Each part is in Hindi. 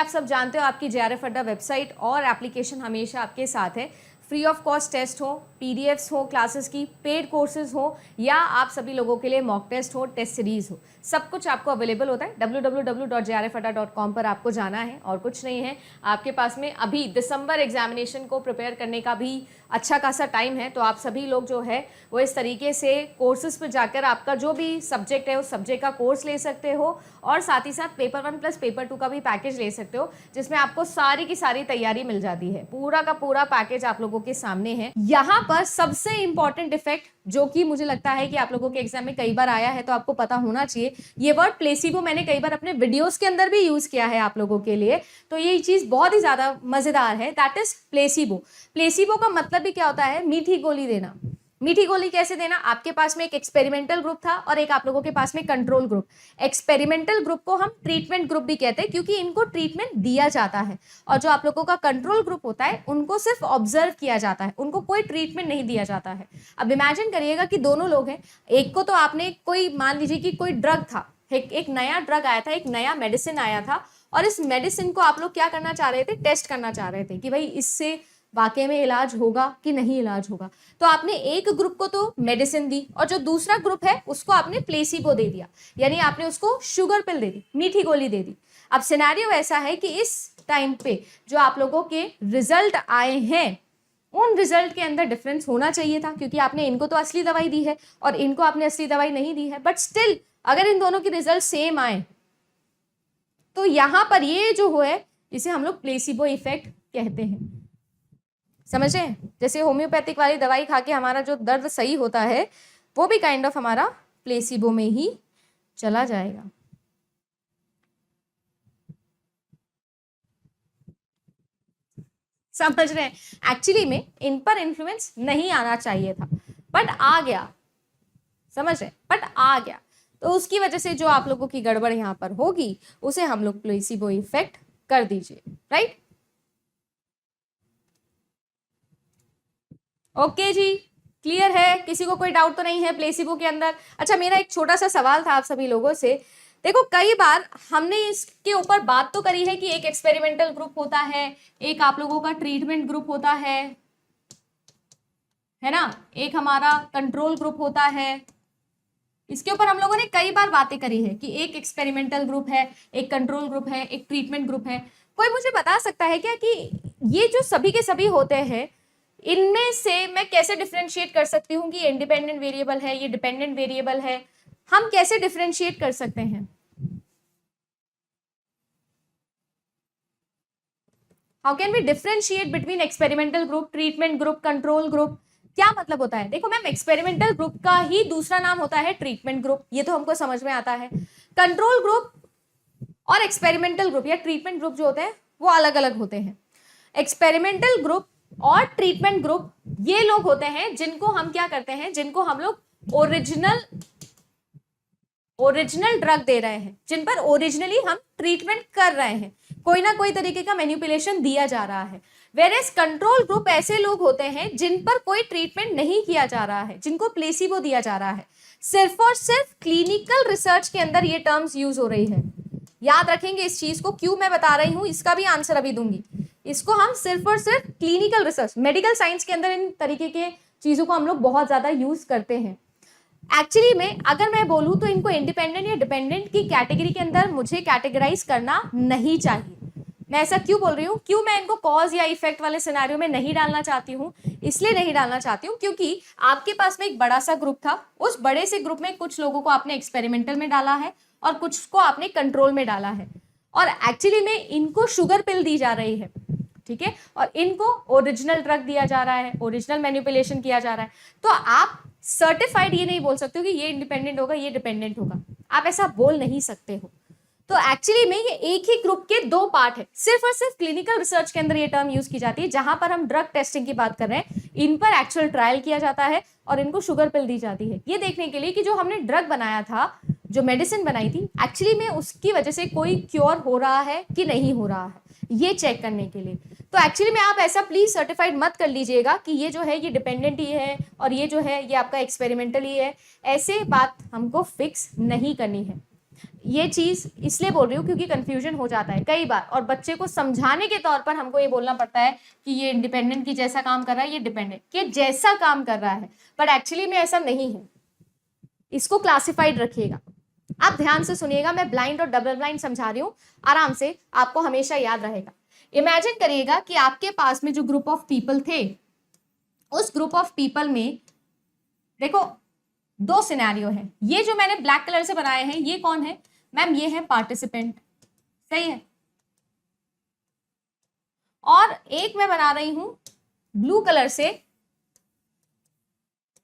आप सब जानते हो आपकी JRF अड्डा वेबसाइट और एप्लीकेशन हमेशा आपके साथ है। फ्री ऑफ कॉस्ट टेस्ट हो, PDFs हो क्लासेस की, पेड कोर्सेज हो या आप सभी लोगों के लिए मॉक टेस्ट हो, टेस्ट सीरीज हो, सब कुछ आपको अवेलेबल होता है। www.jrfadda.com पर आपको जाना है और कुछ नहीं है। आपके पास में अभी दिसंबर एग्जामिनेशन को प्रिपेयर करने का भी अच्छा खासा टाइम है, तो आप सभी लोग जो है वो इस तरीके से कोर्सेज पर जाकर आपका जो भी सब्जेक्ट है उस सब्जेक्ट का कोर्स ले सकते हो और साथ ही साथ पेपर 1 प्लस पेपर 2 का भी पैकेज ले सकते हो, जिसमें आपको सारी की सारी तैयारी मिल जाती है। पूरा का पूरा पैकेज आप लोगों के सामने है। यहाँ पर सबसे इंपॉर्टेंट इफेक्ट जो कि मुझे लगता है कि आप लोगों के एग्जाम में कई बार आया है तो आपको पता होना चाहिए, ये वर्ड प्लेसिबो मैंने कई बार अपने वीडियोस के अंदर भी यूज किया है आप लोगों के लिए, तो ये चीज बहुत ही ज्यादा मजेदार है। That is placebo. प्लेसिबो का मतलब भी क्या होता है? मीठी गोली देना। मीठी गोली कैसे देना? आपके पास में एक एक्सपेरिमेंटल ग्रुप था और एक आप लोगों के पास में कंट्रोल ग्रुप। एक्सपेरिमेंटल ग्रुप को हम ट्रीटमेंट ग्रुप भी कहते हैं क्योंकि इनको ट्रीटमेंट दिया जाता है, और जो आप लोगों का कंट्रोल ग्रुप होता है उनको सिर्फ ऑब्जर्व किया जाता है, उनको कोई ट्रीटमेंट नहीं दिया जाता है। अब इमेजिन करिएगा कि दोनों लोग हैं, एक को तो आपने कोई मान लीजिए कि कोई ड्रग था, एक नया ड्रग आया था, एक नया मेडिसिन आया था, और इस मेडिसिन को आप लोग क्या करना चाह रहे थे? टेस्ट करना चाह रहे थे कि भाई इससे वाकई में इलाज होगा कि नहीं इलाज होगा। तो आपने एक ग्रुप को तो मेडिसिन दी और जो दूसरा ग्रुप है उसको आपने प्लेसिबो दे दिया, यानी आपने उसको शुगर पिल दे दी, मीठी गोली दे दी। अब सिनेरियो ऐसा है कि इस टाइम पे जो आप लोगों के रिजल्ट आए हैं उन रिजल्ट के अंदर डिफरेंस होना चाहिए था, क्योंकि आपने इनको तो असली दवाई दी है और इनको आपने असली दवाई नहीं दी है। बट स्टिल अगर इन दोनों के रिजल्ट सेम आए तो यहां पर ये जो है इसे हम लोग प्लेसिबो इफेक्ट कहते हैं। समझ रहे हैं? जैसे होम्योपैथिक वाली दवाई खा के हमारा जो दर्द सही होता है वो भी काइंड ऑफ हमारा प्लेसिबो में ही चला जाएगा। समझ रहे हैं? एक्चुअली में इन पर इन्फ्लुएंस नहीं आना चाहिए था बट आ गया। समझ रहे? बट आ गया, तो उसकी वजह से जो आप लोगों की गड़बड़ यहां पर होगी उसे हम लोग प्लेसिबो इफेक्ट कर दीजिए। राइट? ओके जी, क्लियर है? किसी को कोई डाउट तो नहीं है प्लेसिबो के अंदर? अच्छा, मेरा एक छोटा सा सवाल था आप सभी लोगों से। देखो, कई बार हमने इसके ऊपर बात तो करी है कि एक एक्सपेरिमेंटल ग्रुप होता है, एक आप लोगों का ट्रीटमेंट ग्रुप होता है ना, एक हमारा कंट्रोल ग्रुप होता है। इसके ऊपर हम लोगों ने कई बार बातें करी है कि एक एक्सपेरिमेंटल ग्रुप है, एक कंट्रोल ग्रुप है, एक ट्रीटमेंट ग्रुप है। कोई मुझे बता सकता है क्या कि ये जो सभी के सभी होते हैं इनमें से मैं कैसे डिफरेंशिएट कर सकती हूँ कि ये इंडिपेंडेंट वेरिएबल है, ये डिपेंडेंट वेरिएबल है? हम कैसे डिफरेंशिएट कर सकते हैं? How can we differentiate between experimental group, treatment group, control group? क्या मतलब होता है? देखो मैम, एक्सपेरिमेंटल ग्रुप का ही दूसरा नाम होता है ट्रीटमेंट ग्रुप, ये तो हमको समझ में आता है। कंट्रोल ग्रुप और एक्सपेरिमेंटल ग्रुप या ट्रीटमेंट ग्रुप जो होते हैं वो अलग अलग होते हैं। एक्सपेरिमेंटल ग्रुप और ट्रीटमेंट ग्रुप ये लोग होते हैं जिनको हम क्या करते हैं, जिनको हम लोग ओरिजिनल ड्रग दे रहे हैं, जिन पर ओरिजिनली हम ट्रीटमेंट कर रहे हैं, कोई ना कोई तरीके का मैनिपुलेशन दिया जा रहा है। वेरेस कंट्रोल ग्रुप ऐसे लोग होते हैं जिन पर कोई ट्रीटमेंट नहीं किया जा रहा है, जिनको प्लेसिबो दिया जा रहा है। सिर्फ और सिर्फ क्लिनिकल रिसर्च के अंदर ये टर्म्स यूज हो रही है। याद रखेंगे इस चीज को, क्यों मैं बता रही हूं इसका भी आंसर अभी दूंगी। इसको हम सिर्फ और सिर्फ क्लिनिकल रिसर्च, मेडिकल साइंस के अंदर इन तरीके के चीजों को हम लोग बहुत ज्यादा यूज करते हैं। एक्चुअली में अगर मैं बोलूं तो इनको इंडिपेंडेंट या डिपेंडेंट की कैटेगरी के अंदर मुझे कैटेगराइज करना नहीं चाहिए। मैं ऐसा क्यों बोल रही हूँ? क्यों मैं इनको कॉज या इफेक्ट वाले सिनेरियो में नहीं डालना चाहती हूँ? इसलिए नहीं डालना चाहती हूँ क्योंकि आपके पास में एक बड़ा सा ग्रुप था, उस बड़े से ग्रुप में कुछ लोगों को आपने एक्सपेरिमेंटल में डाला है और कुछ को आपने कंट्रोल में डाला है, और एक्चुअली में इनको शुगर पिल दी जा रही है, ठीक है, और इनको ओरिजिनल ड्रग दिया जा रहा है, ओरिजिनल मैनिपुलेशन किया जा रहा है। तो आप सर्टिफाइड ये नहीं बोल सकते हो कि ये इंडिपेंडेंट होगा, ये डिपेंडेंट होगा, आप ऐसा बोल नहीं सकते हो। तो एक्चुअली में ये एक ही ग्रुप के दो पार्ट है। सिर्फ और सिर्फ क्लिनिकल रिसर्च के अंदर ये टर्म यूज की जाती है, जहां पर हम ड्रग टेस्टिंग की बात कर रहे हैं, इन पर एक्चुअल ट्रायल किया जाता है और इनको शुगर पिल दी जाती है, ये देखने के लिए कि जो हमने ड्रग बनाया था, जो मेडिसिन बनाई थी, एक्चुअली में उसकी वजह से कोई क्योर हो रहा है कि नहीं हो रहा है, ये चेक करने के लिए। तो एक्चुअली में आप ऐसा प्लीज सर्टिफाइड मत कर लीजिएगा कि ये जो है ये डिपेंडेंट ही है और ये जो है ये आपका एक्सपेरिमेंटल ही है। ऐसे बात हमको फिक्स नहीं करनी है। ये चीज इसलिए बोल रही हूँ क्योंकि कंफ्यूजन हो जाता है कई बार, और बच्चे को समझाने के तौर पर हमको ये बोलना पड़ता है कि ये इंडिपेंडेंट की जैसा काम कर रहा है, ये डिपेंडेंट के जैसा काम कर रहा है, बट एक्चुअली में ऐसा नहीं है। इसको क्लासिफाइड रखिएगा, आप ध्यान से सुनिएगा, मैं ब्लाइंड और डबल ब्लाइंड समझा रही हूँ, आराम से, आपको हमेशा याद रहेगा। इमेजिन करिएगा कि आपके पास में जो ग्रुप ऑफ पीपल थे, उस ग्रुप ऑफ पीपल में देखो दो सिनेरियो है। ये जो मैंने ब्लैक कलर से बनाए हैं, ये कौन है मैम? ये है पार्टिसिपेंट, सही है। और एक मैं बना रही हूं ब्लू कलर से,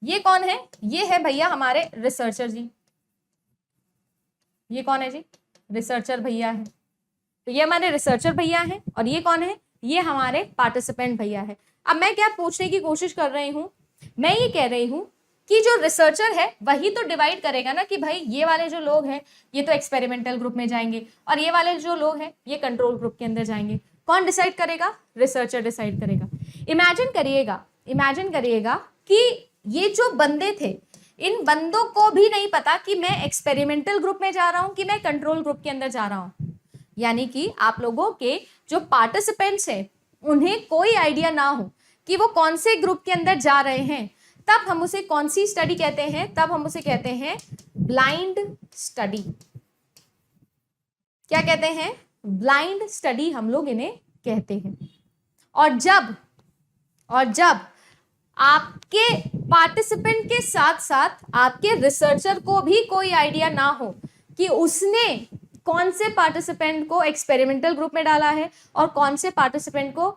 ये कौन है? ये है भैया हमारे रिसर्चर जी। ये कौन है जी? रिसर्चर भैया है। तो ये हमारे रिसर्चर भैया हैं, और ये कौन है? ये हमारे पार्टिसिपेंट भैया है। अब मैं क्या पूछने की कोशिश कर रही हूं, मैं ये कह रही हूं कि जो रिसर्चर है वही तो डिवाइड करेगा ना कि भाई ये वाले जो लोग हैं ये तो एक्सपेरिमेंटल ग्रुप में जाएंगे, और ये वाले जो लोग हैं ये कंट्रोल ग्रुप के अंदर जाएंगे। कौन डिसाइड करेगा? रिसर्चर डिसाइड करेगा। इमेजिन करिएगा कि ये जो बंदे थे, इन बंदों को भी नहीं पता कि मैं एक्सपेरिमेंटल ग्रुप में जा रहा हूं कि मैं कंट्रोल ग्रुप के अंदर जा रहा हूं। यानी कि आप लोगों के जो पार्टिसिपेंट्स हैं उन्हें कोई आइडिया ना हो कि वो कौन से ग्रुप के अंदर जा रहे हैं, तब हम उसे कौन सी स्टडी कहते हैं? तब हम उसे कहते हैं ब्लाइंड स्टडी। क्या कहते हैं? ब्लाइंड स्टडी हम लोग इन्हें कहते हैं। और जब आपके पार्टिसिपेंट के साथ साथ आपके रिसर्चर को भी कोई आइडिया ना हो कि उसने कौन से पार्टिसिपेंट को एक्सपेरिमेंटल ग्रुप में डाला है और कौन से पार्टिसिपेंट को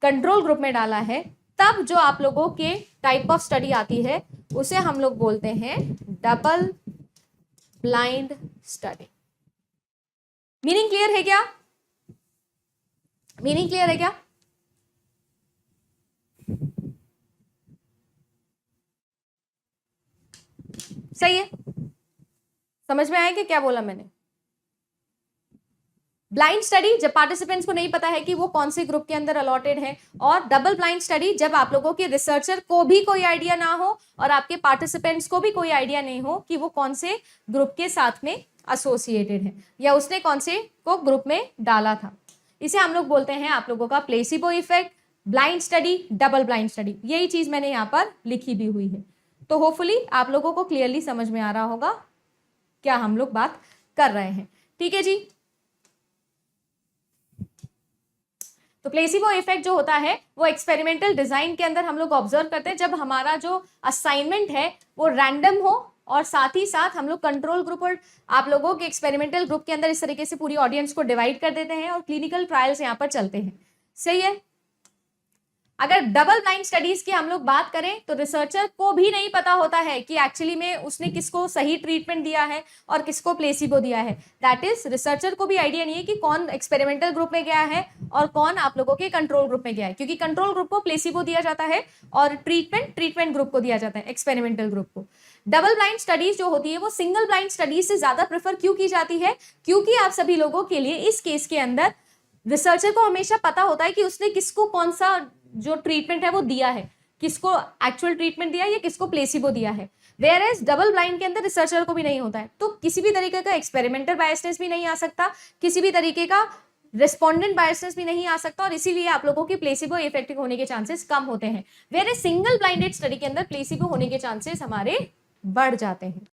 कंट्रोल ग्रुप में डाला है, तब जो आप लोगों के टाइप ऑफ स्टडी आती है उसे हम लोग बोलते हैं double blind study. Meaning clear है क्या? मीनिंग क्लियर है क्या? सही है? समझ में आया कि क्या बोला मैंने? ब्लाइंड स्टडी जब पार्टिसिपेंट्स को नहीं पता है कि वो कौन से ग्रुप के अंदर अलॉटेड है, और डबल ब्लाइंड स्टडी जब आप लोगों के रिसर्चर को भी कोई आइडिया ना हो और आपके पार्टिसिपेंट्स को भी कोई आइडिया नहीं हो कि वो कौन से ग्रुप के साथ में एसोसिएटेड है या उसने कौन से को ग्रुप में डाला था। इसे हम लोग बोलते हैं आप लोगों का placebo effect, blind study, double blind study. यही चीज मैंने यहाँ पर लिखी भी हुई है। तो होपफुली आप लोगों को क्लियरली समझ में आ रहा होगा क्या हम लोग बात कर रहे हैं। ठीक है जी। तो प्लेसिबो इफेक्ट जो होता है वो एक्सपेरिमेंटल डिजाइन के अंदर हम लोग ऑब्जर्व करते हैं जब हमारा जो असाइनमेंट है वो रैंडम हो, और साथ ही साथ हम लोग कंट्रोल ग्रुप और आप लोगों के एक्सपेरिमेंटल ग्रुप के अंदर इस तरीके से पूरी ऑडियंस को डिवाइड कर देते हैं और क्लिनिकल ट्रायल्स यहाँ पर चलते हैं। सही है? अगर डबल ब्लाइंड स्टडीज की हम लोग बात करें तो रिसर्चर को भी नहीं पता होता है कि एक्चुअली में उसने किसको सही ट्रीटमेंट दिया है और किसको प्लेसिबो दिया है। दैट इज रिसर्चर को भी आइडिया नहीं है कि कौन एक्सपेरिमेंटल ग्रुप में गया है और कौन आप लोगों के कंट्रोल ग्रुप में गया है, क्योंकि कंट्रोल ग्रुप को प्लेसिबो दिया जाता है और ट्रीटमेंट ग्रुप को दिया जाता है, एक्सपेरिमेंटल ग्रुप को। डबल ब्लाइंड स्टडीज जो होती है वो सिंगल ब्लाइंड स्टडीज से ज्यादा प्रेफर क्यों की जाती है? क्योंकि आप सभी लोगों के लिए इस केस के अंदर रिसर्चर को हमेशा पता होता है कि उसने किसको कौन सा जो ट्रीटमेंट है वो दिया है, किसको एक्चुअल ट्रीटमेंट दिया है या किसको प्लेसिबो दिया है। वेयर एज डबल ब्लाइंड के अंदर रिसर्चर को भी नहीं होता है, तो किसी भी तरीके का एक्सपेरिमेंटल बायसनेस भी नहीं आ सकता, किसी भी तरीके का रेस्पोंडेंट बायसनेस भी नहीं आ सकता, और इसीलिए आप लोगों की प्लेसिबो इफेक्टिव होने के चांसेस कम होते हैं। Whereas single blinded study के अंदर प्लेसिबो होने के चांसेस हमारे बढ़ जाते हैं।